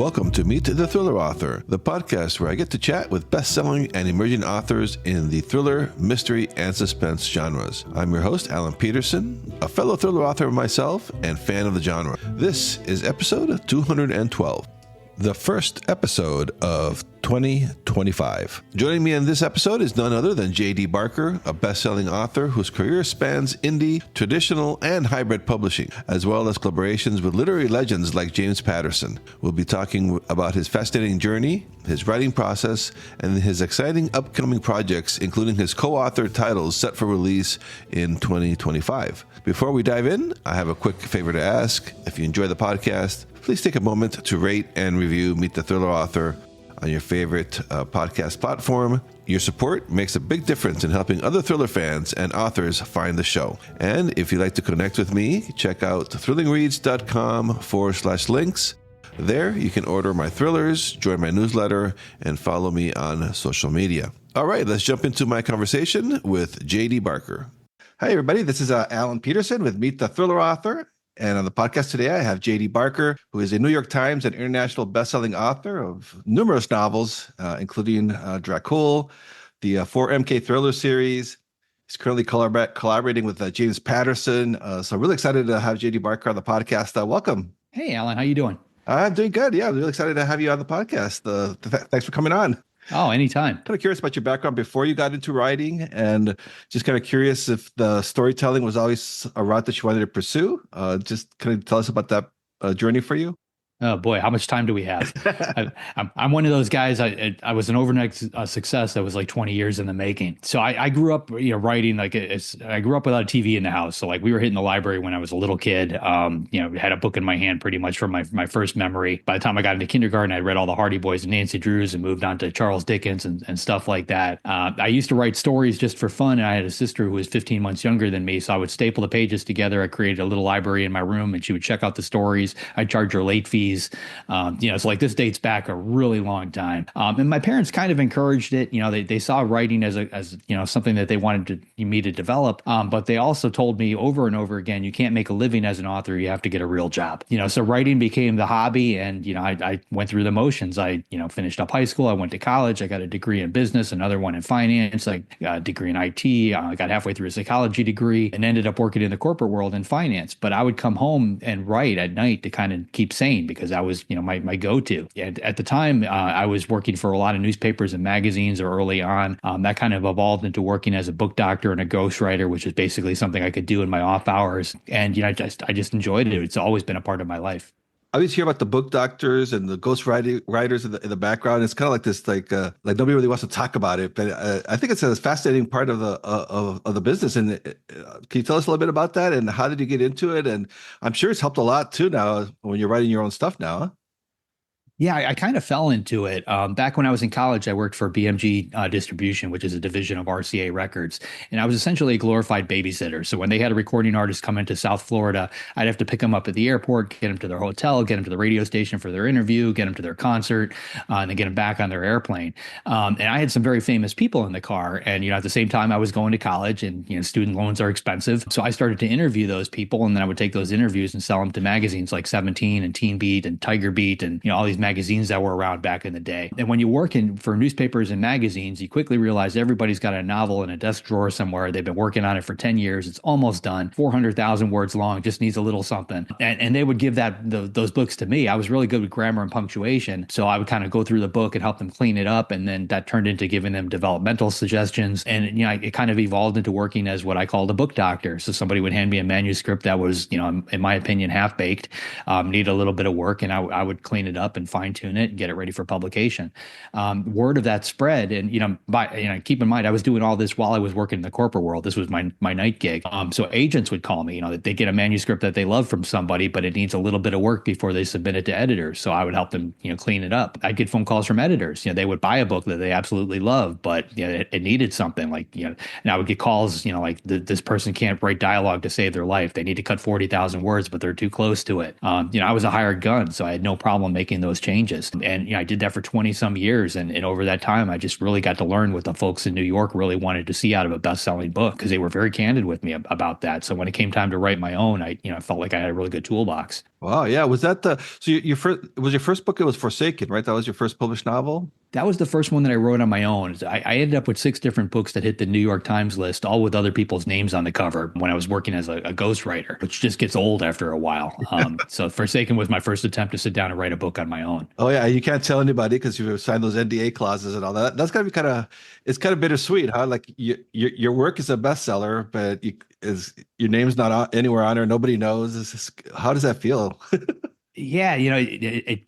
Welcome to Meet the Thriller Author, the podcast where I get to chat with best-selling and emerging authors in the thriller, mystery, and suspense genres. I'm your host, Alan Peterson, a fellow thriller author myself and fan of the genre. This is episode 212. The first episode of 2025. Joining me in this episode is none other than J.D. Barker, a best-selling author whose career spans indie, traditional, and hybrid publishing, as well as collaborations with literary legends like James Patterson. We'll be talking about his fascinating journey, his writing process, and his exciting upcoming projects, including his co-authored titles set for release in 2025. Before we dive in, I have a quick favor to ask. If you enjoy the podcast, please take a moment to rate and review Meet the Thriller Author on your favorite podcast platform. Your support makes a big difference in helping other thriller fans and authors find the show. And if you'd like to connect with me, check out thrillingreads.com/links. There, you can order my thrillers, join my newsletter, and follow me on social media. All right, let's jump into my conversation with J.D. Barker. Hi, everybody. This is Alan Peterson with Meet the Thriller Author. And on the podcast today, I have J.D. Barker, who is a New York Times and international best-selling author of numerous novels, including Dracul, the 4MK Thriller series. He's currently collaborating with James Patterson. So really excited to have J.D. Barker on the podcast. Welcome. Hey, Alan. How you doing? I'm doing good. Yeah, I'm really excited to have you on the podcast. Thanks for coming on. Oh, anytime. Kind of curious about your background before you got into writing, and just kind of curious if the storytelling was always a route that you wanted to pursue. Just kind of tell us about that journey for you. Oh boy, how much time do we have? I'm one of those guys. I was an overnight success that was like 20 years in the making. So I grew up, writing I grew up without a TV in the house. So like we were hitting the library when I was a little kid. Had a book in my hand pretty much from my first memory. By the time I got into kindergarten, I read all the Hardy Boys and Nancy Drews and moved on to Charles Dickens and stuff like that. I used to write stories just for fun. And I had a sister who was 15 months younger than me. So I would staple the pages together. I created a little library in my room and she would check out the stories. I'd charge her late fees. So like this dates back a really long time. And my parents kind of encouraged it. They saw writing as something that they wanted me to develop. But they also told me over and over again, you can't make a living as an author. You have to get a real job. So writing became the hobby. And, I went through the motions. I finished up high school. I went to college. I got a degree in business, another one in finance. I got a degree in IT. I got halfway through a psychology degree and ended up working in the corporate world in finance. But I would come home and write at night to kind of keep sane because that was, my go-to. And at the time, I was working for a lot of newspapers and magazines early on. That kind of evolved into working as a book doctor and a ghostwriter, which is basically something I could do in my off hours. And, I just enjoyed it. It's always been a part of my life. I always hear about the book doctors and the ghost writers in the background. It's kind of like this, like nobody really wants to talk about it, but I think it's a fascinating part of the business. And can you tell us a little bit about that? And how did you get into it? And I'm sure it's helped a lot too now when you're writing your own stuff now. Huh? Yeah, I kind of fell into it. Back when I was in college, I worked for BMG Distribution, which is a division of RCA Records. And I was essentially a glorified babysitter. So when they had a recording artist come into South Florida, I'd have to pick them up at the airport, get them to their hotel, get them to the radio station for their interview, get them to their concert, and then get them back on their airplane. And I had some very famous people in the car. And, at the same time, I was going to college and, student loans are expensive. So I started to interview those people. And then I would take those interviews and sell them to magazines like 17 and Teen Beat and Tiger Beat and, all these magazines that were around back in the day. And when you work for newspapers and magazines, you quickly realize everybody's got a novel in a desk drawer somewhere. They've been working on it for 10 years. It's almost done. 400,000 words long, just needs a little something. And they would give those books to me. I was really good with grammar and punctuation. So I would kind of go through the book and help them clean it up. And then that turned into giving them developmental suggestions. And, it kind of evolved into working as what I called a book doctor. So somebody would hand me a manuscript that was, in my opinion, half-baked, needed a little bit of work. And I would clean it up and fine-tune it and get it ready for publication. Word of that spread, and keep in mind I was doing all this while I was working in the corporate world. This was my night gig. So agents would call me, that they get a manuscript that they love from somebody, but it needs a little bit of work before they submit it to editors. So I would help them, clean it up. I'd get phone calls from editors. They would buy a book that they absolutely love, but it needed something and I would get calls, this person can't write dialogue to save their life. They need to cut 40,000 words, but they're too close to it. I was a hired gun, so I had no problem making those changes. And I did that for 20 some years. And over that time, I just really got to learn what the folks in New York really wanted to see out of a best-selling book, because they were very candid with me about that. So when it came time to write my own, I felt like I had a really good toolbox. Wow, yeah. Was that the so your first was your first book? It was Forsaken, right? That was your first published novel. That was the first one that I wrote on my own. I ended up with six different books that hit the New York Times list, all with other people's names on the cover when I was working as a ghostwriter, which just gets old after a while. So Forsaken was my first attempt to sit down and write a book on my own. Oh yeah, you can't tell anybody because you signed those NDA clauses and all that. That's gotta be it's kind of bittersweet, huh? Like your work is a bestseller, but your name's not anywhere on there. Nobody knows. How does that feel? Yeah,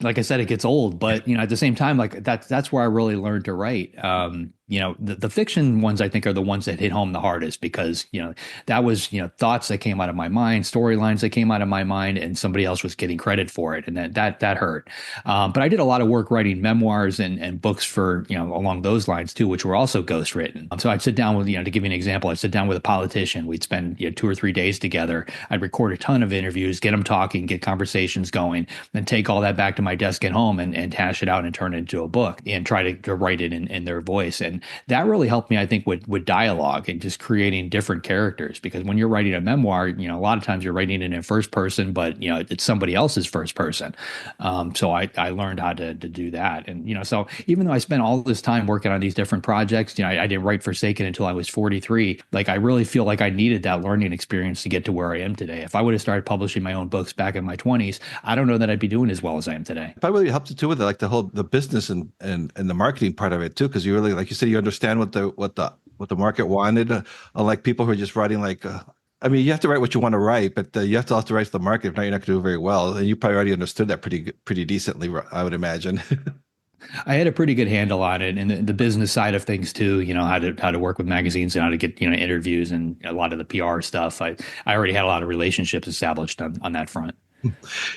like I said, it gets old, but at the same time, like that's where I really learned to write. The fiction ones I think are the ones that hit home the hardest because that was thoughts that came out of my mind, storylines that came out of my mind, and somebody else was getting credit for it, and that hurt. But I did a lot of work writing memoirs and books for along those lines too, which were also ghost written. So I'd sit down with to give you an example, I'd sit down with a politician. We'd spend 2 or 3 days together. I'd record a ton of interviews, get them talking, get conversations going, then take all that back to my desk at home and hash it out and turn it into a book and try to write it in their voice. And that really helped me, I think, with dialogue and just creating different characters. Because when you're writing a memoir, a lot of times you're writing it in first person, but it's somebody else's first person. So I learned how to do that. And so even though I spent all this time working on these different projects, I didn't write Forsaken until I was 43. Like I really feel like I needed that learning experience to get to where I am today. If I would have started publishing my own books back in my 20s, I don't know that I'd be doing as well as I am today. Probably helps you too with like the business and the marketing part of it too, because you really, like you said, you understand what the market wanted. Unlike people who are just writing I mean, you have to write what you want to write, but you have to also write to the market. If not, you're not going to do very well. And you probably already understood that pretty decently, I would imagine. I had a pretty good handle on it and the business side of things too, how to work with magazines and how to get, interviews and a lot of the PR stuff. I already had a lot of relationships established on that front.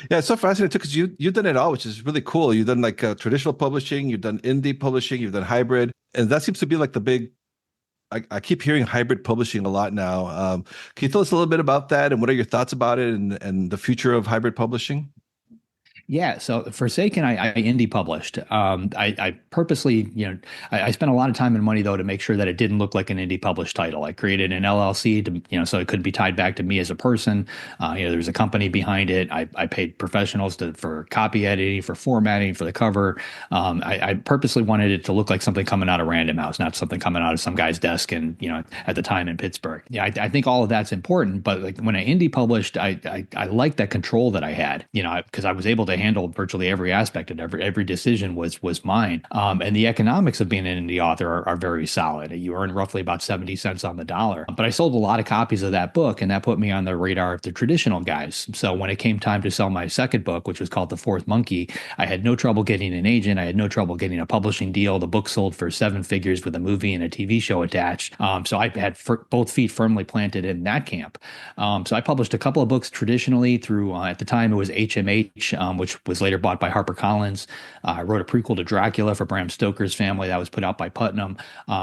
Yeah, it's so fascinating too because you've done it all, which is really cool. You've done like traditional publishing, you've done indie publishing, you've done hybrid, and that seems to be like the big. I keep hearing hybrid publishing a lot now. Can you tell us a little bit about that and what are your thoughts about it and the future of hybrid publishing? Yeah, so Forsaken, I indie published. I purposely, I spent a lot of time and money though to make sure that it didn't look like an indie published title. I created an LLC to, so it could be tied back to me as a person. There's a company behind it. I paid professionals for copy editing, for formatting, for the cover. I purposely wanted it to look like something coming out of Random House, not something coming out of some guy's desk and at the time in Pittsburgh. Yeah, I think all of that's important. But like when I indie published, I liked that control that I had, because I was able to handled virtually every aspect and every decision was mine. And the economics of being an indie author are very solid. You earn roughly about 70 cents on the dollar. But I sold a lot of copies of that book, and that put me on the radar of the traditional guys. So when it came time to sell my second book, which was called The Fourth Monkey, I had no trouble getting an agent. I had no trouble getting a publishing deal. The book sold for 7 figures with a movie and a TV show attached. So I had both feet firmly planted in that camp. So I published a couple of books traditionally through, at the time it was HMH, which was later bought by HarperCollins. I wrote a prequel to Dracula for Bram Stoker's family that was put out by Putnam.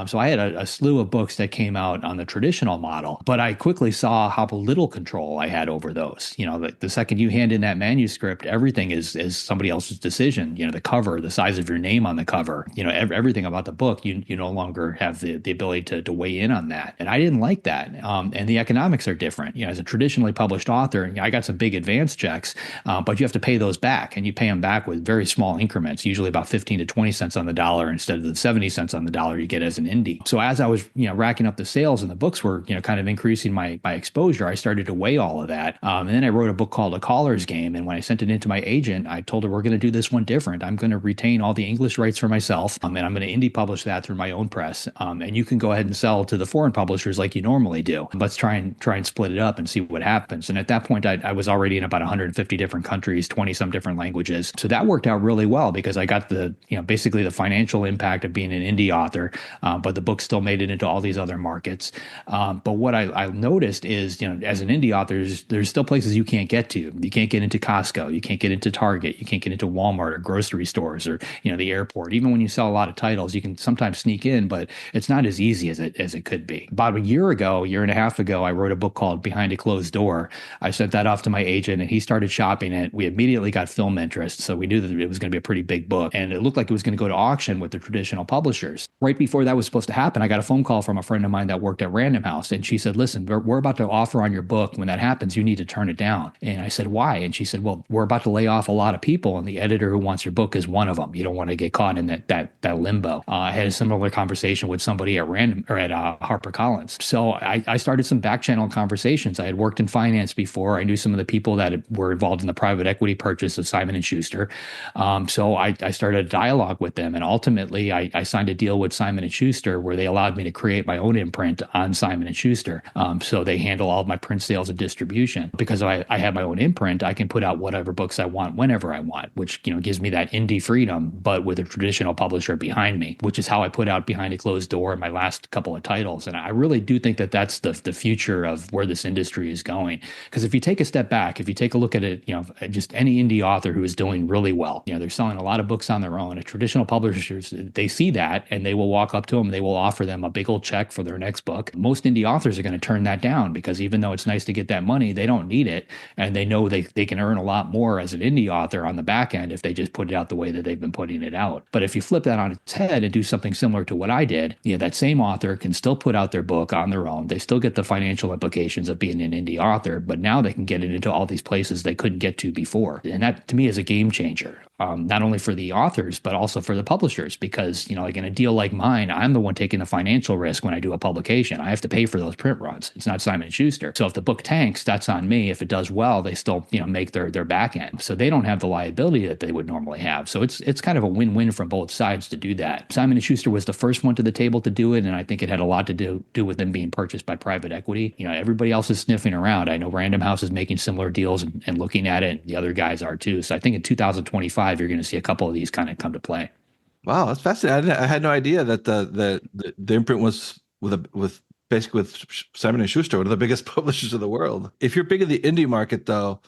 So I had a slew of books that came out on the traditional model, but I quickly saw how little control I had over those. The second you hand in that manuscript, everything is somebody else's decision. The cover, the size of your name on the cover, everything about the book, you no longer have the ability to weigh in on that. And I didn't like that. And the economics are different. As a traditionally published author, I got some big advance checks, but you have to pay those back, and you pay them back with very small increments, usually about 15 to 20 cents on the dollar instead of the 70 cents on the dollar you get as an indie. So as I was, racking up the sales and the books were, kind of increasing my exposure, I started to weigh all of that. And then I wrote a book called A Caller's Game. And when I sent it into my agent, I told her, we're going to do this one different. I'm going to retain all the English rights for myself. And I'm going to indie publish that through my own press. And you can go ahead and sell to the foreign publishers like you normally do. Let's try and split it up and see what happens. And at that point, I was already in about 150 different countries, 20 some different languages. So that worked out really well because I got basically the financial impact of being an indie author, but the book still made it into all these other markets. But what I noticed is, as an indie author, there's still places you can't get to. You can't get into Costco. You can't get into Target. You can't get into Walmart or grocery stores or, the airport. Even when you sell a lot of titles, you can sometimes sneak in, but it's not as easy as it could be. About a year and a half ago, I wrote a book called Behind a Closed Door. I sent that off to my agent and he started shopping it. We immediately got film interest. So we knew that it was going to be a pretty big book. And it looked like it was going to go to auction with the traditional publishers. Right before that was supposed to happen, I got a phone call from a friend of mine that worked at Random House. And she said, listen, we're about to offer on your book. When that happens, you need to turn it down. And I said, why? And she said, well, we're about to lay off a lot of people. And the editor who wants your book is one of them. You don't want to get caught in that limbo. I had a similar conversation with somebody at HarperCollins. So I started some back channel conversations. I had worked in finance before. I knew some of the people that were involved in the private equity purchase of Simon & Schuster. So I started a dialogue with them. And ultimately, I signed a deal with Simon & Schuster where they allowed me to create my own imprint on Simon & Schuster. So they handle all of my print sales and distribution. Because I have my own imprint, I can put out whatever books I want whenever I want, which gives me that indie freedom, but with a traditional publisher behind me, which is how I put out Behind a Closed Door in my last couple of titles. And I really do think that that's the future of where this industry is going. Because if you take a step back, if you take a look at it, just any indie author who is doing really well, they're selling a lot of books on their own. And traditional publishers, they see that and they will walk up to them, they will offer them a big old check for their next book. Most indie authors are going to turn that down because even though it's nice to get that money, they don't need it. And they know they can earn a lot more as an indie author on the back end if they just put it out the way that they've been putting it out. But if you flip that on its head and do something similar to what I did, that same author can still put out their book on their own. They still get the financial implications of being an indie author, but now they can get it into all these places they couldn't get to before. And that to me is a game changer. Not only for the authors, but also for the publishers, because, like in a deal like mine, I'm the one taking the financial risk when I do a publication. I have to pay for those print runs. It's not Simon & Schuster. So if the book tanks, that's on me. If it does well, they still, make their back end. So they don't have the liability that they would normally have. So it's kind of a win-win from both sides to do that. Simon & Schuster was the first one to the table to do it, and I think it had a lot to do with them being purchased by private equity. Everybody else is sniffing around. I know Random House is making similar deals and looking at it, and the other guys are too. So I think in 2025, you're going to see a couple of these kind of come to play. Wow, that's fascinating. I had no idea that the imprint was with basically with Simon & Schuster, one of the biggest publishers of the world. If you're big in the indie market, though,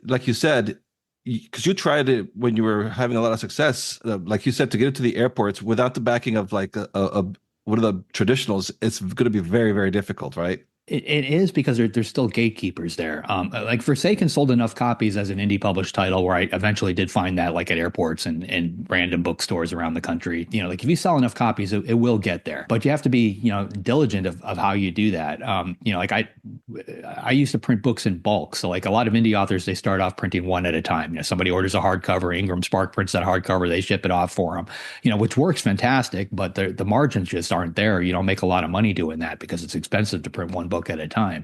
like you said, because you tried it when you were having a lot of success, like you said, to get into the airports without the backing of like a one of the traditionals, it's going to be very, very difficult, right? It is because there's still gatekeepers there. Like Forsaken sold enough copies as an indie published title where I eventually did find that like at airports and random bookstores around the country. Like if you sell enough copies, it will get there. But you have to be, diligent of how you do that. Like I used to print books in bulk. So like a lot of indie authors, they start off printing one at a time. Somebody orders a hardcover, Ingram Spark prints that hardcover, they ship it off for them, which works fantastic, but the margins just aren't there. You don't make a lot of money doing that because it's expensive to print one book at a time.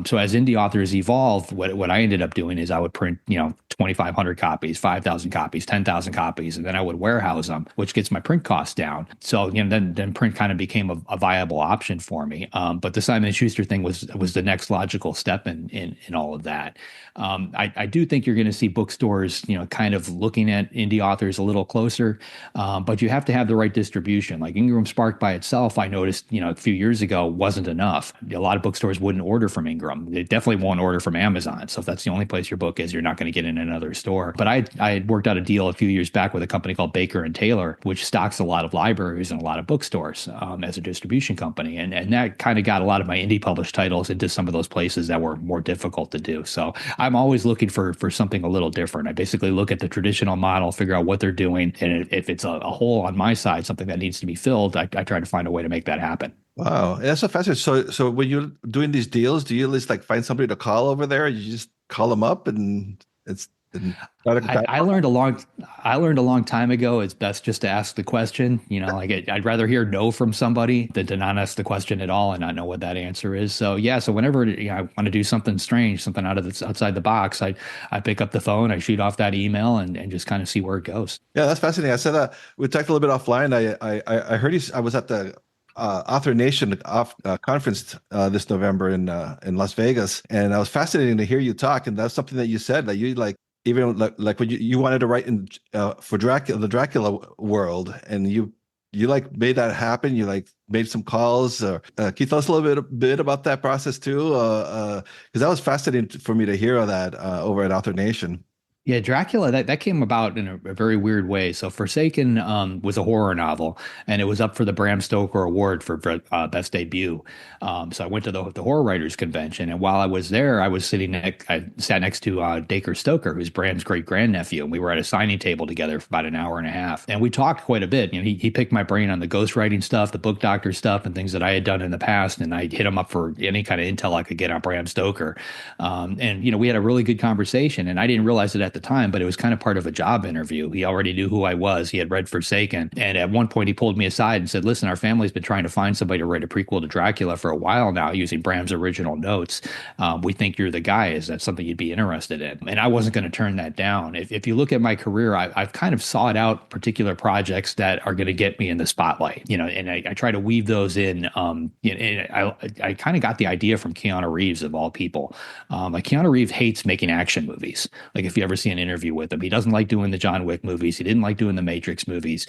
So as indie authors evolved, what I ended up doing is I would print, 2,500 copies, 5,000 copies, 10,000 copies, and then I would warehouse them, which gets my print costs down. So, then print kind of became a viable option for me. But the Simon & Schuster thing was the next logical step in all of that. I do think you're going to see bookstores, kind of looking at indie authors a little closer, but you have to have the right distribution. Like Ingram Spark by itself, I noticed, a few years ago wasn't enough. A lot of bookstores wouldn't order from Ingram. They definitely won't order from Amazon. So if that's the only place your book is, you're not going to get in another store. But I had worked out a deal a few years back with a company called Baker and Taylor, which stocks a lot of libraries and a lot of bookstores as a distribution company. And that kind of got a lot of my indie published titles into some of those places that were more difficult to do. So I'm always looking for something a little different. I basically look at the traditional model, figure out what they're doing. And if it's a hole on my side, something that needs to be filled, I try to find a way to make that happen. Wow, that's so fascinating. So when you're doing these deals, do you at least like find somebody to call over there? You just call them up and it's. And I learned a long time ago. It's best just to ask the question. I'd rather hear no from somebody than to not ask the question at all and not know what that answer is. So yeah, so whenever I want to do something strange, something outside the box, I pick up the phone, I shoot off that email, and just kind of see where it goes. Yeah, that's fascinating. I said we talked a little bit offline. I heard you. I was at the Author Nation conference this November in Las Vegas, and I was fascinated to hear you talk. And that's something that you said that you like. Even like when you wanted to write in for the Dracula world, and you like made that happen. You like made some calls. Can you tell us a little bit about that process too? Because that was fascinating for me to hear that over at Author Nation. Yeah, Dracula, that came about in a very weird way. So Forsaken was a horror novel, and it was up for the Bram Stoker Award for best debut. So I went to the horror writers convention, and while I was there, I sat next to Dacre Stoker, who's Bram's great grandnephew, and we were at a signing table together for about an hour and a half, and we talked quite a bit. You know, he picked my brain on the ghostwriting stuff, the book doctor stuff, and things that I had done in the past, and I hit him up for any kind of intel I could get on Bram Stoker. And we had a really good conversation, and I didn't realize it at the time, but it was kind of part of a job interview. He already knew who I was. He had read Forsaken, and at one point he pulled me aside and said, "Listen, our family's been trying to find somebody to write a prequel to Dracula for a while now, using Bram's original notes. We think you're the guy. Is that something you'd be interested in?" And I wasn't going to turn that down. If you look at my career, I've kind of sought out particular projects that are going to get me in the spotlight, and I try to weave those in. I kind of got the idea from Keanu Reeves of all people. Like Keanu Reeves hates making action movies. Like if you ever see an interview with him, he doesn't like doing the John Wick movies. He didn't like doing the Matrix movies.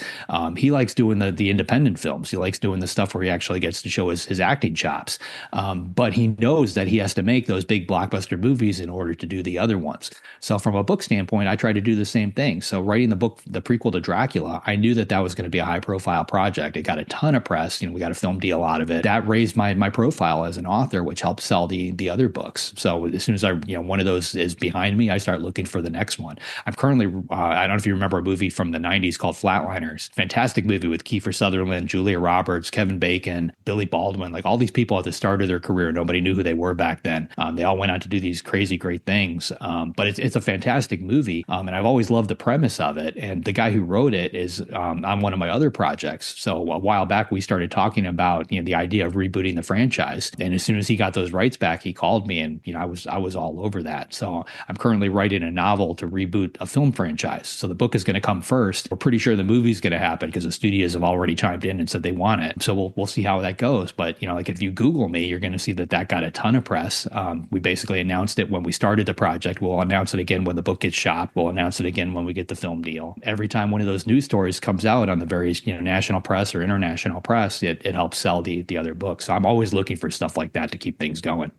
He likes doing the independent films. He likes doing the stuff where he actually gets to show his acting chops. But he knows that he has to make those big blockbuster movies in order to do the other ones. So from a book standpoint, I try to do the same thing. So writing the prequel to Dracula, I knew that was going to be a high profile project. It got a ton of press. We got a film deal out of it. That raised my profile as an author, which helped sell the other books. So as soon as one of those is behind me, I start looking for the next one. I'm currently, I don't know if you remember a movie from the 90s called Flatliners. Fantastic movie with Kiefer Sutherland, Julia Roberts, Kevin Bacon, Billy Baldwin, like all these people at the start of their career. Nobody knew who they were back then. They all went on to do these crazy, great things. But it's a fantastic movie. And I've always loved the premise of it. And the guy who wrote it is on one of my other projects. So a while back, we started talking about, the idea of rebooting the franchise. And as soon as he got those rights back, he called me, and, I was all over that. So I'm currently writing a novel to reboot a film franchise. So the book is going to come first. We're pretty sure the movie's going to happen because the studios have already chimed in and said they want it. So we'll see how that goes. But, like if you Google me, you're going to see that got a ton of press. We basically announced it when we started the project. We'll announce it again when the book gets shot. We'll announce it again when we get the film deal. Every time one of those news stories comes out on the various, national press or international press, it helps sell the other books. So I'm always looking for stuff like that to keep things going.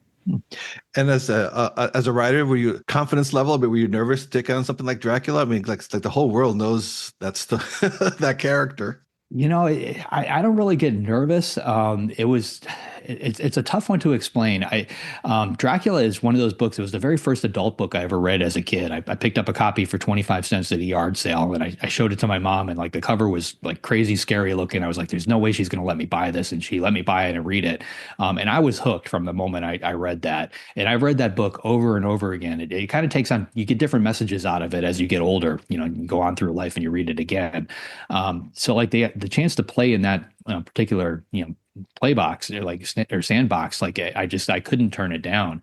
And as a writer, were you confidence level? But were you nervous to take on something like Dracula? I mean, like the whole world knows that's that character. I don't really get nervous. It's a tough one to explain. Dracula is one of those books. It was the very first adult book I ever read as a kid. I picked up a copy for 25 cents at a yard sale, and I showed it to my mom, and like the cover was like crazy scary looking. I was like, there's no way she's going to let me buy this. And she let me buy it and read it. And I was hooked from the moment I read that. And I've read that book over and over again. It kind of takes on, you get different messages out of it as you get older, you go on through life and you read it again. So like the chance to play in that particular, play box or sandbox, like I couldn't turn it down.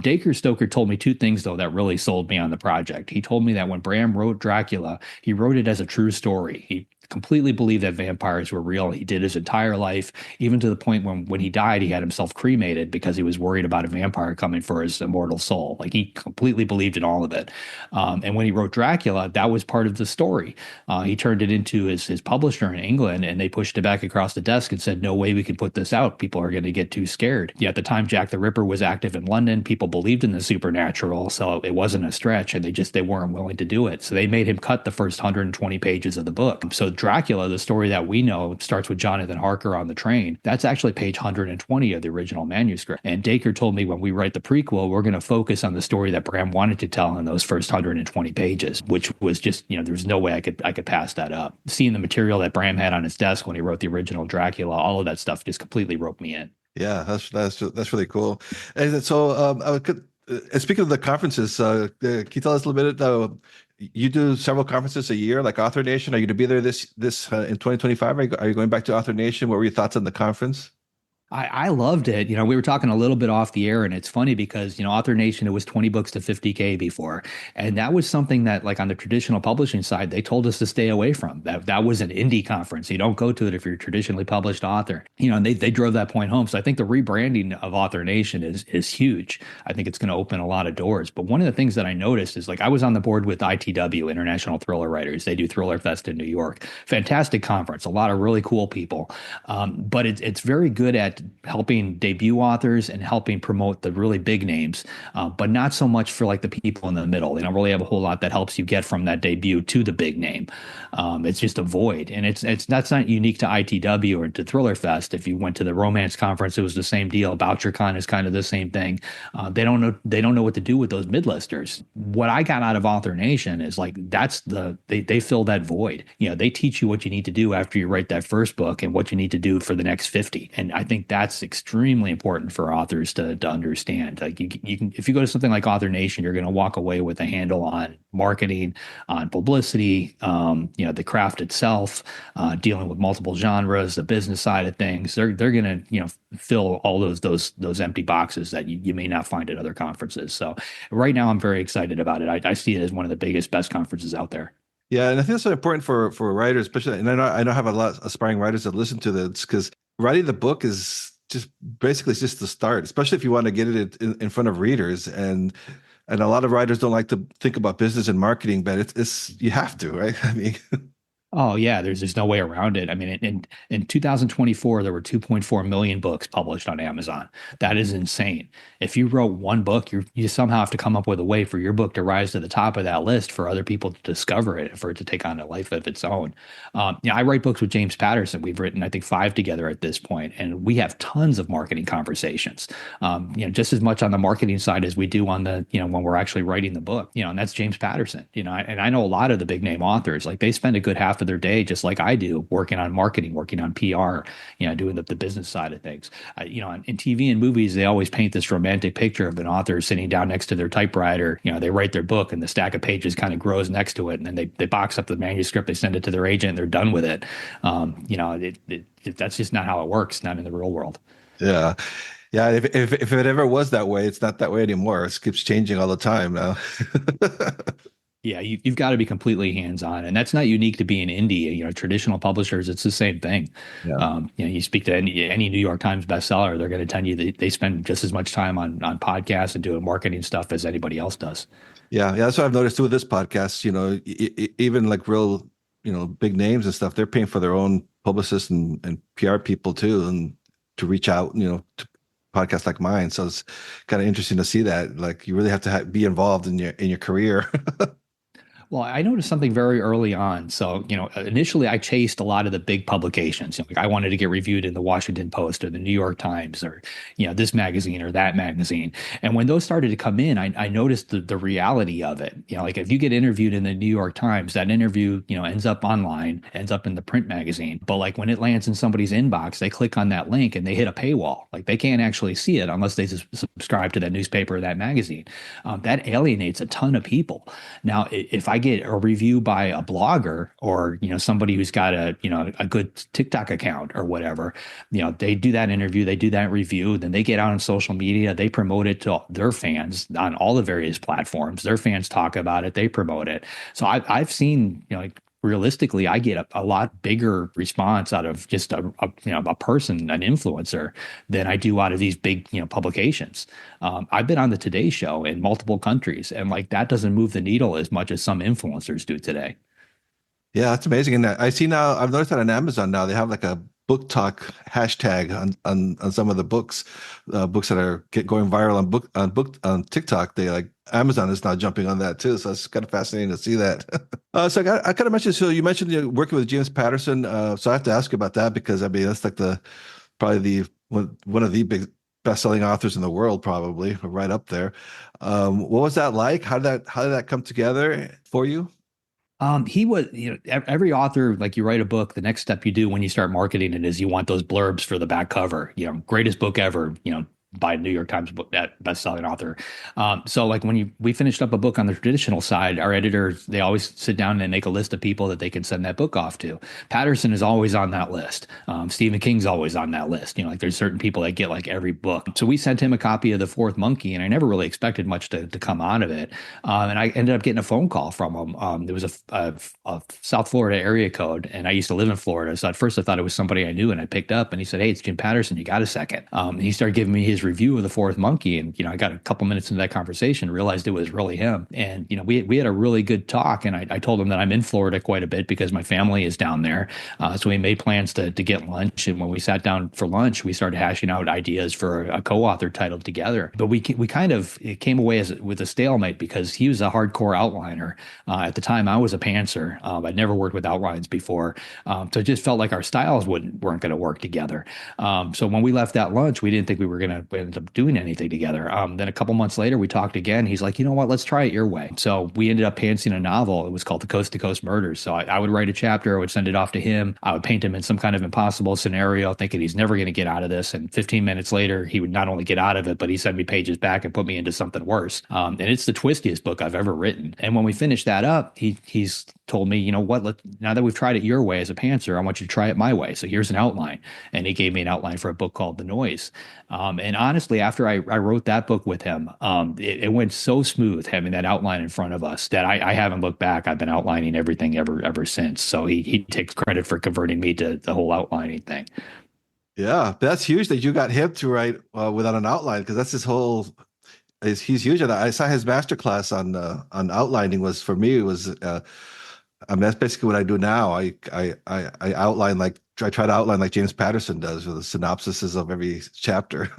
Dacre Stoker told me two things though that really sold me on the project. He told me that when Bram wrote Dracula, he wrote it as a true story. He completely believed that vampires were real. He did his entire life, even to the point when he died, he had himself cremated because he was worried about a vampire coming for his immortal soul. Like he completely believed in all of it. And when he wrote Dracula, that was part of the story. He turned it into his publisher in England, and they pushed it back across the desk and said, no way we can put this out. People are going to get too scared. Yeah, at the time, Jack the Ripper was active in London. People believed in the supernatural, so it wasn't a stretch, and they weren't willing to do it. So they made him cut the first 120 pages of the book. So Dracula, the story that we know, starts with Jonathan Harker on the train. That's actually page 120 of the original manuscript. And Dacre told me when we write the prequel, we're going to focus on the story that Bram wanted to tell in those first 120 pages, which was just, there's no way I could pass that up. Seeing the material that Bram had on his desk when he wrote the original Dracula, all of that stuff just completely roped me in. Yeah, that's really cool. And so speaking of the conferences, can you tell us a little bit? You do several conferences a year, like Author Nation. Are you to be there this in 2025? Are you going back to Author Nation? What were your thoughts on the conference? I loved it. We were talking a little bit off the air, and it's funny because, Author Nation, it was 20 books to 50K before. And that was something that, like on the traditional publishing side, they told us to stay away from. That was an indie conference. You don't go to it if you're a traditionally published author. And they drove that point home. So I think the rebranding of Author Nation is huge. I think it's going to open a lot of doors. But one of the things that I noticed is, like, I was on the board with ITW, International Thriller Writers. They do Thriller Fest in New York. Fantastic conference. A lot of really cool people. But it's very good at helping debut authors and helping promote the really big names, but not so much for like the people in the middle. They don't really have a whole lot that helps you get from that debut to the big name. It's just a void, and it's that's not unique to ITW or to Thriller Fest. If you went to the romance conference, it was the same deal. BoucherCon is kind of the same thing. They don't know what to do with those mid-listers. What I got out of Author Nation is like they fill that void. They teach you what you need to do after you write that first book and what you need to do for the next 50. And I think that's extremely important for authors to understand. Like you can if you go to something like Author Nation, you're going to walk away with a handle on marketing, on publicity, the craft itself, dealing with multiple genres, the business side of things. They're going to fill all those empty boxes that you may not find at other conferences. So right now, I'm very excited about it. I see it as one of the biggest, best conferences out there. Yeah, and I think that's so important for writers, especially. And I know I have a lot of aspiring writers that listen to this because writing the book is just basically it's just the start, especially if you want to get it in front of readers. And a lot of writers don't like to think about business and marketing, but it's you have to, right? I mean, Oh yeah, there's no way around it. I mean, in 2024, there were 2.4 million books published on Amazon. That is insane. If you wrote one book, you somehow have to come up with a way for your book to rise to the top of that list for other people to discover it, for it to take on a life of its own. I write books with James Patterson. We've written, I think, 5 together at this point, and we have tons of marketing conversations. Just as much on the marketing side as we do on the, when we're actually writing the book. And that's James Patterson. And I know a lot of the big name authors, like they spend a good half of their day, just like I do, working on marketing, working on PR, doing the business side of things. In TV and movies, they always paint this romantic picture of an author sitting down next to their typewriter. They write their book and the stack of pages kind of grows next to it. And then they box up the manuscript, they send it to their agent, and they're done with it. That's just not how it works, not in the real world. yeah. Yeah, if it ever was that way, it's not that way anymore. It keeps changing all the time now. Yeah, you've got to be completely hands-on, and that's not unique to being indie. Traditional publishers, it's the same thing. Yeah. You speak to any New York Times bestseller, they're going to tell you that they spend just as much time on podcasts and doing marketing stuff as anybody else does. Yeah, that's what I've noticed too with this podcast. Even like real, big names and stuff, they're paying for their own publicists and PR people too, and to reach out, to podcasts like mine. So it's kind of interesting to see that. Like you really have to be involved in your career. Well, I noticed something very early on. So, initially I chased a lot of the big publications. Like I wanted to get reviewed in the Washington Post or the New York Times or, this magazine or that magazine. And when those started to come in, I noticed the reality of it. Like if you get interviewed in the New York Times, that interview, ends up online, ends up in the print magazine. But like when it lands in somebody's inbox, they click on that link and they hit a paywall. Like they can't actually see it unless they subscribe to that newspaper or that magazine. That alienates a ton of people. Now, if I get a review by a blogger or somebody who's got a good TikTok account or whatever, they do that interview, they do that review, then they get out on social media, they promote it to their fans on all the various platforms. Their fans talk about it, they promote it. So I've seen realistically, I get a lot bigger response out of just a person, an influencer, than I do out of these big publications. I've been on the Today Show in multiple countries, and like that doesn't move the needle as much as some influencers do today. Yeah, that's amazing. And I see now, I've noticed that on Amazon now they have like a book talk hashtag on some of the books that are going viral on TikTok. They like Amazon is now jumping on that too. So it's kind of fascinating to see that. So I kind of mentioned, so you mentioned you're working with James Patterson. So I have to ask you about that because I mean, that's like probably one of the big best-selling authors in the world, probably right up there. What was that like? How did that come together for you? He was, every author, like you write a book, the next step you do when you start marketing it is you want those blurbs for the back cover, greatest book ever, by a New York Times book, that best-selling author. So like when we finished up a book on the traditional side, our editors, they always sit down and make a list of people that they can send that book off to. Patterson is always on that list. Stephen King's always on that list. Like there's certain people that get like every book. So we sent him a copy of The Fourth Monkey, and I never really expected much to come out of it. And I ended up getting a phone call from him. There was a South Florida area code, and I used to live in Florida. So at first I thought it was somebody I knew, and I picked up, and he said, "Hey, it's Jim Patterson. You got a second?" And he started giving me his his review of The Fourth Monkey, and I got a couple minutes into that conversation, realized it was really him. And we had a really good talk, and I told him that I'm in Florida quite a bit because my family is down there. So we made plans to get lunch, and when we sat down for lunch, we started hashing out ideas for a co-author title together. But we kind of it came away with a stalemate because he was a hardcore outliner. At the time, I was a pantser. I'd never worked with outlines before, so it just felt like our styles weren't going to work together. So when we left that lunch, we didn't think we were going to end up doing anything together. Then a couple months later, we talked again. He's like, you know what? Let's try it your way. So we ended up pantsing a novel. It was called The Coast to Coast Murders. So I would write a chapter, I would send it off to him. I would paint him in some kind of impossible scenario, thinking he's never going to get out of this. And 15 minutes later, he would not only get out of it, but he sent me pages back and put me into something worse. And it's the twistiest book I've ever written. And when we finished that up, he's told me, you know what, now that we've tried it your way as a pantser, I want you to try it my way. So here's an outline. And he gave me an outline for a book called The Noise. And honestly, after I wrote that book with him, it went so smooth having that outline in front of us that I haven't looked back. I've been outlining everything ever since. So he takes credit for converting me to the whole outlining thing. Yeah, that's huge that you got him to write without an outline, because that's his whole. He's huge at that. I saw his masterclass on outlining. Was for me, it was. I mean, that's basically what I do now. I outline like I try to outline like James Patterson does with the synopsises of every chapter.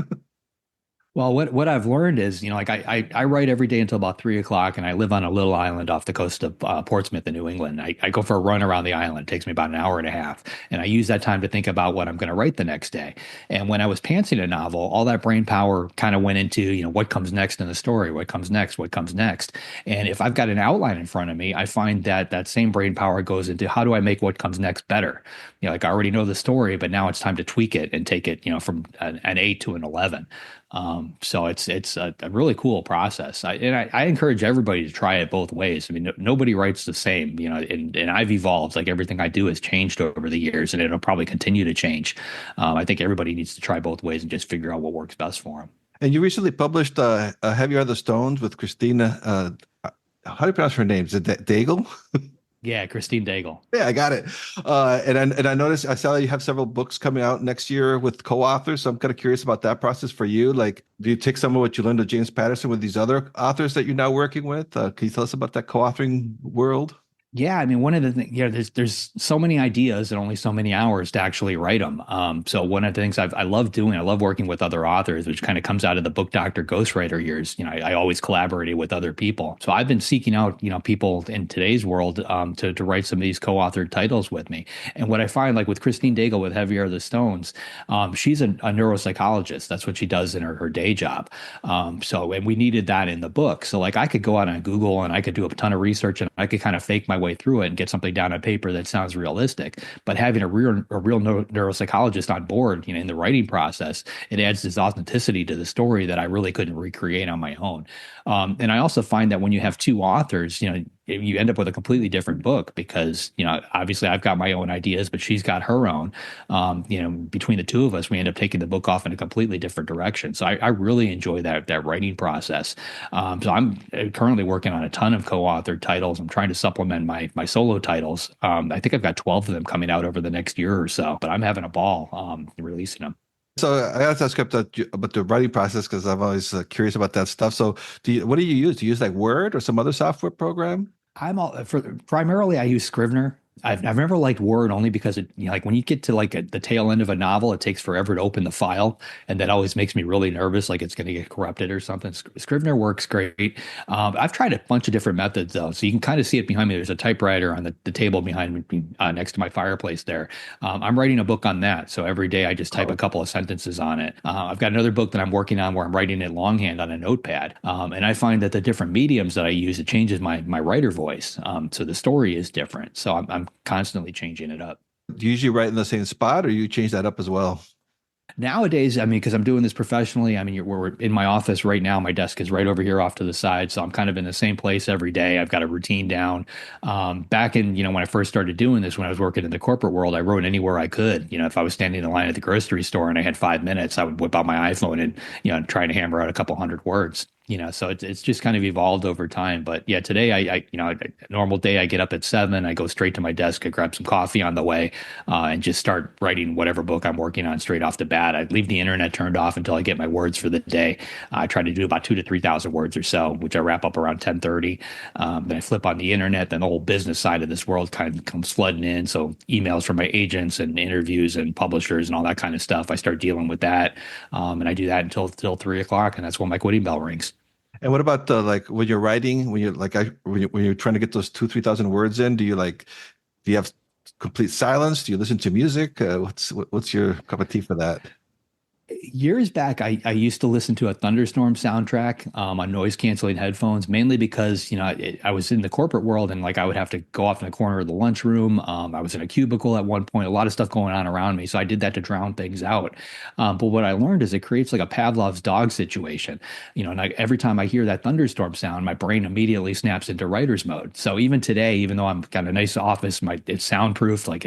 Well, what I've learned is, like I write every day until about 3 o'clock, and I live on a little island off the coast of Portsmouth in New England. I go for a run around the island. It takes me about an hour and a half, and I use that time to think about what I'm going to write the next day. And when I was pantsing a novel, all that brain power kind of went into, what comes next in the story, what comes next, what comes next. And if I've got an outline in front of me, I find that same brain power goes into how do I make what comes next better? Like I already know the story, but now it's time to tweak it and take it, from an 8 to an 11. So it's a really cool process. I encourage everybody to try it both ways. I mean, nobody writes the same, and I've evolved. Like everything I do has changed over the years, and it'll probably continue to change. I think everybody needs to try both ways and just figure out what works best for them. And you recently published Heavy Are the Stones with Christina. How do you pronounce her name? Is it Daigle? Yeah, Christine Daigle. Yeah, I got it. And I noticed, I saw that you have several books coming out next year with co-authors. So I'm kind of curious about that process for you. Like, do you take some of what you learned with James Patterson with these other authors that you're now working with? Can you tell us about that co-authoring world? Yeah, I mean, one of the things, there's so many ideas and only so many hours to actually write them. So one of the things I love doing, I love working with other authors, which kind of comes out of the book doctor ghostwriter years. I always collaborated with other people. So I've been seeking out, people in today's world to write some of these co-authored titles with me. And what I find, like with Christine Daigle with Heavy Are the Stones, she's a neuropsychologist. That's what she does in her day job. And we needed that in the book. So like I could go out on Google and I could do a ton of research and I could kind of fake my way through it and get something down on paper that sounds realistic. But having a real neuropsychologist on board, in the writing process, it adds this authenticity to the story that I really couldn't recreate on my own. And I also find that when you have two authors, you end up with a completely different book because, obviously I've got my own ideas, but she's got her own. Between the two of us, we end up taking the book off in a completely different direction. So I really enjoy that writing process. So I'm currently working on a ton of co-authored titles. I'm trying to supplement my solo titles. I think I've got 12 of them coming out over the next year or so, but I'm having a ball releasing them. So I asked that script about the writing process because I'm always curious about that stuff. So what do you use? Do you use like Word or some other software program? Primarily I use Scrivener. I've never liked Word only because it, like when you get to like the tail end of a novel, it takes forever to open the file, and that always makes me really nervous, like it's going to get corrupted or something. Scrivener works great. I've tried a bunch of different methods though, so you can kind of see it behind me. There's a typewriter on the table behind me next to my fireplace there. I'm writing a book on that, so every day I just type a couple of sentences on it. I've got another book that I'm working on where I'm writing it longhand on a notepad, and I find that the different mediums that I use, it changes my writer voice, so the story is different. So I'm constantly changing it up. Do you usually write in the same spot or you change that up as well? Nowadays, I mean, because I'm doing this professionally, I mean, we're in my office right now. My desk is right over here off to the side. So I'm kind of in the same place every day. I've got a routine down. Back in, when I first started doing this, when I was working in the corporate world, I wrote anywhere I could. If I was standing in line at the grocery store and I had 5 minutes, I would whip out my iPhone and, try to hammer out a couple hundred words. So it's just kind of evolved over time. But yeah, today a normal day, I get up at 7, I go straight to my desk, I grab some coffee on the way, and just start writing whatever book I'm working on straight off the bat. I leave the internet turned off until I get my words for the day. I try to do about 2 to 3 thousand words or so, which I wrap up around 10:30. Then I flip on the internet, then the whole business side of this world kind of comes flooding in. So emails from my agents and interviews and publishers and all that kind of stuff. I start dealing with that. And I do that until 3 o'clock, and that's when my quitting bell rings. And what about like when you're writing, when you're like when you're trying to get those 2, 3 thousand words in, do you have complete silence? Do you listen to music? What's your cup of tea for that? Years back, I used to listen to a thunderstorm soundtrack on noise canceling headphones, mainly because, I was in the corporate world and like I would have to go off in the corner of the lunchroom. I was in a cubicle at one point, a lot of stuff going on around me. So I did that to drown things out. But what I learned is it creates like a Pavlov's dog situation, and every time I hear that thunderstorm sound, my brain immediately snaps into writer's mode. So even today, even though I'm got a nice office, it's soundproof, like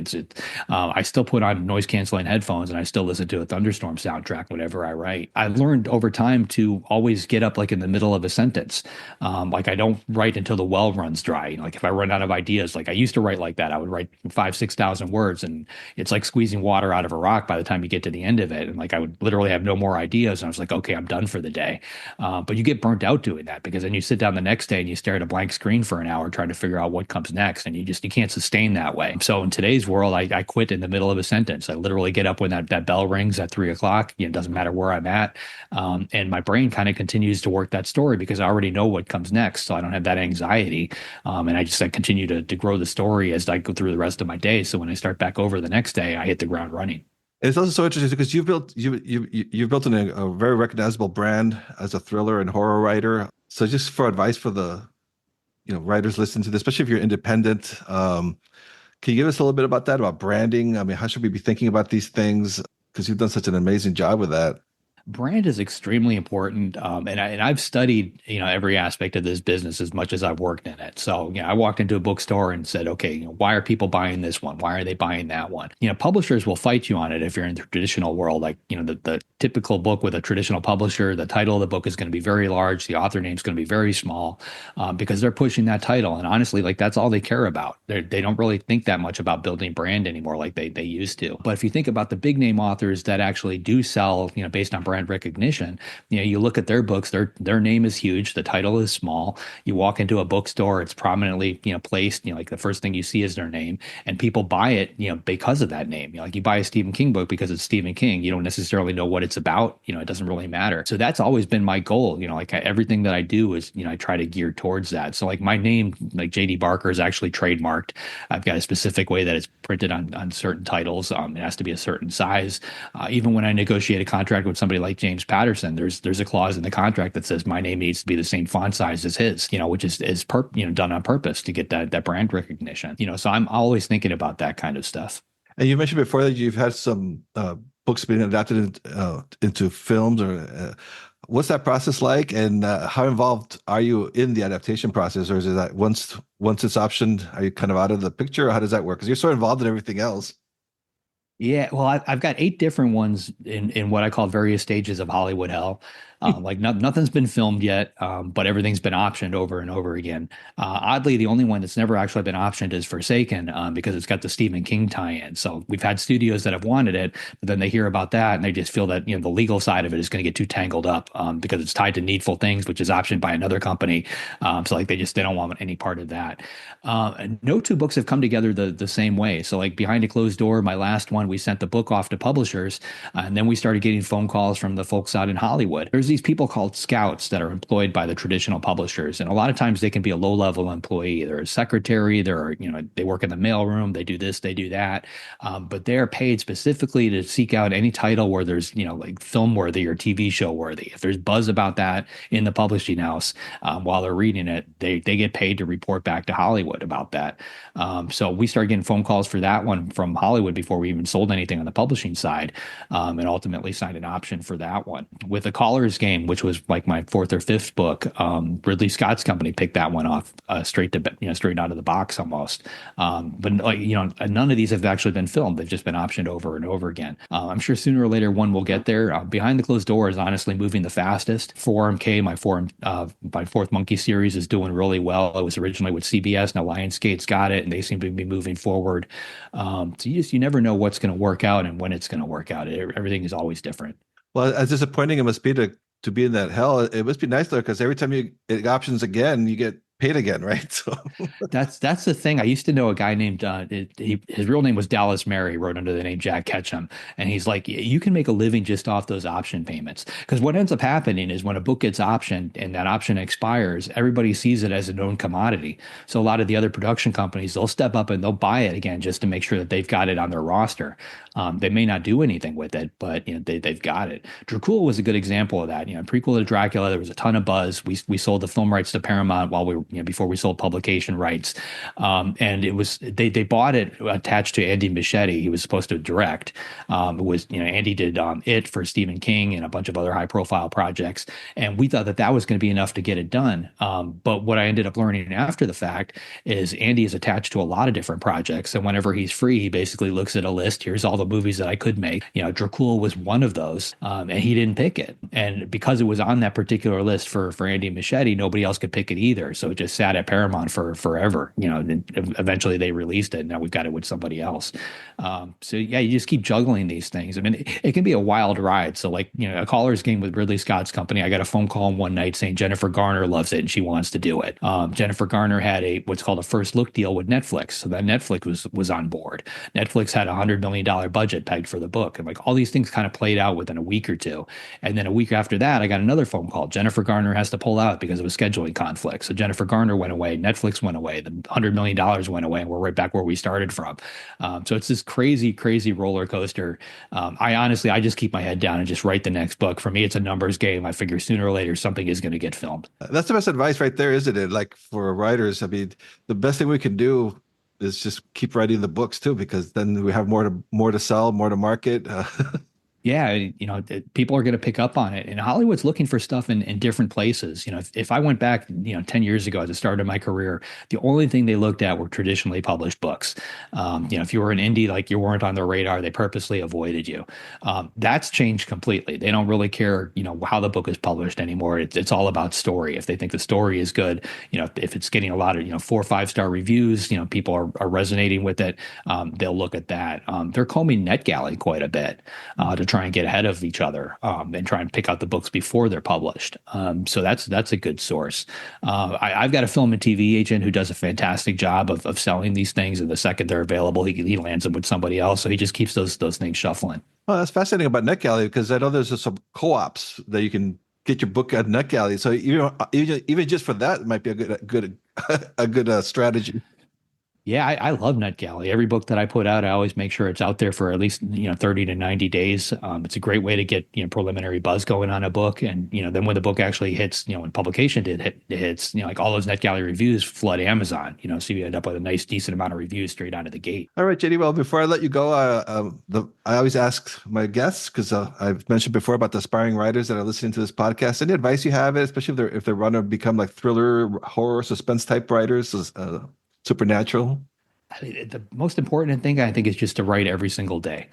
I still put on noise canceling headphones and I still listen to a thunderstorm soundtrack whenever I write. I learned over time to always get up like in the middle of a sentence. Like I don't write until the well runs dry. Like if I run out of ideas, like I used to write like that, I would write 5, 6 thousand words, and it's like squeezing water out of a rock by the time you get to the end of it. And like I would literally have no more ideas. And I was like, okay, I'm done for the day. But you get burnt out doing that because then you sit down the next day and you stare at a blank screen for an hour trying to figure out what comes next, and you can't sustain that way. So in today's world, I quit in the middle of a sentence. I literally get up when that bell rings at 3 o'clock. It doesn't matter where I'm at. And my brain kind of continues to work that story because I already know what comes next. So I don't have that anxiety. And I continue to grow the story as I go through the rest of my day. So when I start back over the next day, I hit the ground running. It's also so interesting because you've built a very recognizable brand as a thriller and horror writer. So just for advice for the writers listening to this, especially if you're independent, can you give us a little bit about that, about branding? I mean, how should we be thinking about these things? Because you've done such an amazing job with that. Brand is extremely important, and I've studied every aspect of this business as much as I've worked in it. So I walked into a bookstore and said, okay, why are people buying this one? Why are they buying that one? Publishers will fight you on it if you're in the traditional world. Like the typical book with a traditional publisher, the title of the book is going to be very large, the author name is going to be very small, because they're pushing that title. And honestly, like that's all they care about. They don't really think that much about building brand anymore, like they used to. But if you think about the big name authors that actually do sell, based on brand recognition, you look at their books, their name is huge, the title is small. You walk into a bookstore, it's prominently placed, like the first thing you see is their name, and people buy it because of that name. Like you buy a Stephen King book because it's Stephen King, you don't necessarily know what it's about, it doesn't really matter. So that's always been my goal. Like everything that I do is I try to gear towards that. So like my name, like JD Barker, is actually trademarked. I've got a specific way that it's printed on certain titles. It has to be a certain size. Even when I negotiate a contract with somebody like James Patterson, there's a clause in the contract that says my name needs to be the same font size as his, which is done on purpose to get that brand recognition. So I'm always thinking about that kind of stuff. And you mentioned before that you've had some books being adapted into films. Or what's that process like, and how involved are you in the adaptation process, or is it that once it's optioned, are you kind of out of the picture, or how does that work? Because you're so involved in everything else. Yeah, well, I've got 8 different ones in what I call various stages of Hollywood hell. Like nothing's been filmed yet, but everything's been optioned over and over again. Oddly, the only one that's never actually been optioned is Forsaken, because it's got the Stephen King tie-in. So we've had studios that have wanted it, but then they hear about that and they just feel that the legal side of it is going to get too tangled up, because it's tied to Needful Things, which is optioned by another company. So like they don't want any part of that. And no two books have come together the same way. So like Behind a Closed Door, my last one, we sent the book off to publishers, and then we started getting phone calls from the folks out in Hollywood. There's these people called scouts that are employed by the traditional publishers, and a lot of times they can be a low-level employee. They're a secretary, they work in the mailroom, they do this, they do that, but they're paid specifically to seek out any title where there's like film worthy or TV show worthy. If there's buzz about that in the publishing house, while they're reading it, they get paid to report back to Hollywood about that. So we started getting phone calls for that one from Hollywood before we even sold anything on the publishing side, and ultimately signed an option for that one. With the callers Caller's Game, which was like my fourth or fifth book. Ridley Scott's company picked that one off straight out of the box almost. But like, none of these have actually been filmed. They've just been optioned over and over again. I'm sure sooner or later one will get there. Behind the Closed Door is honestly moving the fastest. 4MK, my Fourth Monkey series, is doing really well. It was originally with CBS. Now Lionsgate's got it, and they seem to be moving forward. So you never know what's going to work out and when it's going to work out. Everything is always different. Well, as disappointing it must be to be in that hell, it must be nice though, because every time you get options again, you get paid again, right? So that's the thing. I used to know a guy named his real name was Dallas Mary, wrote under the name Jack Ketchum, and he's like, you can make a living just off those option payments, because what ends up happening is when a book gets optioned and that option expires, everybody sees it as a known commodity. So a lot of the other production companies, they'll step up and they'll buy it again just to make sure that they've got it on their roster. They may not do anything with it, but they've got it. Dracula was a good example of that. Prequel to Dracula, there was a ton of buzz. We sold the film rights to Paramount before we sold publication rights, and it was they bought it attached to Andy Muschietti. He was supposed to direct. It was Andy did It for Stephen King and a bunch of other high profile projects, and we thought that was going to be enough to get it done. But what I ended up learning after the fact is Andy is attached to a lot of different projects, and whenever he's free, he basically looks at a list. Here's all the movies that I could make. Dracula was one of those, and he didn't pick it. And because it was on that particular list for Andy Muschietti, nobody else could pick it either. So it just sat at Paramount for forever. And eventually they released it. And now we've got it with somebody else. So yeah, you just keep juggling these things. I mean, it can be a wild ride. So like, A Caller's Game with Ridley Scott's company, I got a phone call one night saying Jennifer Garner loves it and she wants to do it. Jennifer Garner had what's called a first look deal with Netflix. So that Netflix was on board. Netflix had $100 million budget pegged for the book. And like all these things kind of played out within a week or two. And then a week after that, I got another phone call. Jennifer Garner has to pull out because of a scheduling conflict. So Jennifer Garner went away. Netflix went away. The $100 million went away. And we're right back where we started from. So it's this crazy, crazy roller coaster. I just keep my head down and just write the next book. For me, it's a numbers game. I figure sooner or later, something is going to get filmed. That's the best advice right there, isn't it? Like for writers, I mean, the best thing we can do is just keep writing the books too, because then we have more to sell, more to market. Yeah, people are going to pick up on it. And Hollywood's looking for stuff in different places. If I went back, 10 years ago at the start of my career, the only thing they looked at were traditionally published books. If you were an indie, like you weren't on their radar, they purposely avoided you. That's changed completely. They don't really care, how the book is published anymore. It's all about story. If they think the story is good, if it's getting a lot of, 4 or 5-star reviews, people are resonating with it, they'll look at that. They're combing NetGalley quite a bit to try and get ahead of each other and try and pick out the books before they're published. So that's a good source. I've got a film and TV agent who does a fantastic job of selling these things. And the second they're available, he lands them with somebody else. So he just keeps those things shuffling. Well, that's fascinating about NetGalley, because I know there's some co-ops that you can get your book at NetGalley. So even just for that, it might be a good strategy. Yeah, I love NetGalley. Every book that I put out, I always make sure it's out there for at least 30 to 90 days. It's a great way to get preliminary buzz going on a book, and then when the book actually hits, when publication hits, like all those NetGalley reviews flood Amazon. So you end up with a nice decent amount of reviews straight out of the gate. All right, JD. Well, before I let you go, I always ask my guests, because I've mentioned before about the aspiring writers that are listening to this podcast. Any advice you have, especially if they want to become like thriller, horror, suspense type writers? Supernatural? I mean, the most important thing I think is just to write every single day.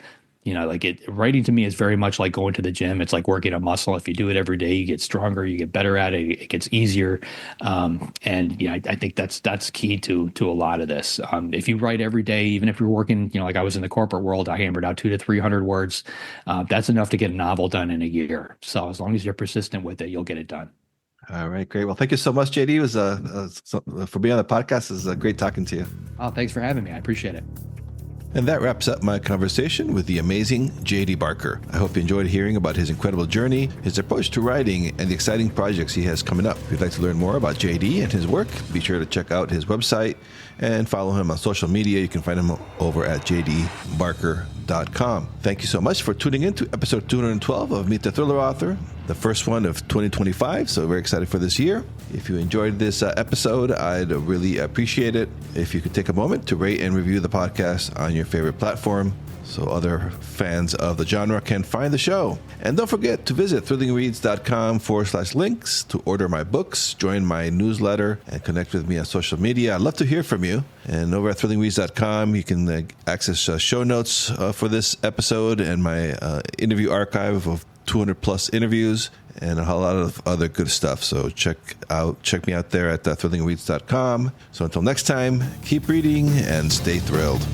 Writing to me is very much like going to the gym. It's like working a muscle. If you do it every day, you get stronger, you get better at it, it gets easier. I think that's key to a lot of this. If you write every day, even if you're working, like I was in the corporate world, I hammered out 200 to 300 words. That's enough to get a novel done in a year. So as long as you're persistent with it, you'll get it done. All right, great. Well, thank you so much, JD. It was for being on the podcast. It was great talking to you. Oh, thanks for having me. I appreciate it. And that wraps up my conversation with the amazing JD Barker. I hope you enjoyed hearing about his incredible journey, his approach to writing, and the exciting projects he has coming up. If you'd like to learn more about JD and his work, be sure to check out his website and follow him on social media. You can find him over at jdbarker.com. Thank you so much for tuning in to episode 212 of Meet the Thriller Author, the first one of 2025. So very excited for this year. If you enjoyed this episode, I'd really appreciate it if you could take a moment to rate and review the podcast on your favorite platform. so other fans of the genre can find the show. And don't forget to visit thrillingreads.com/links to order my books, join my newsletter, and connect with me on social media. I'd love to hear from you. And over at thrillingreads.com, you can access show notes for this episode and my interview archive of 200 plus interviews and a whole lot of other good stuff. So check me out there at thrillingreads.com. So until next time, keep reading and stay thrilled.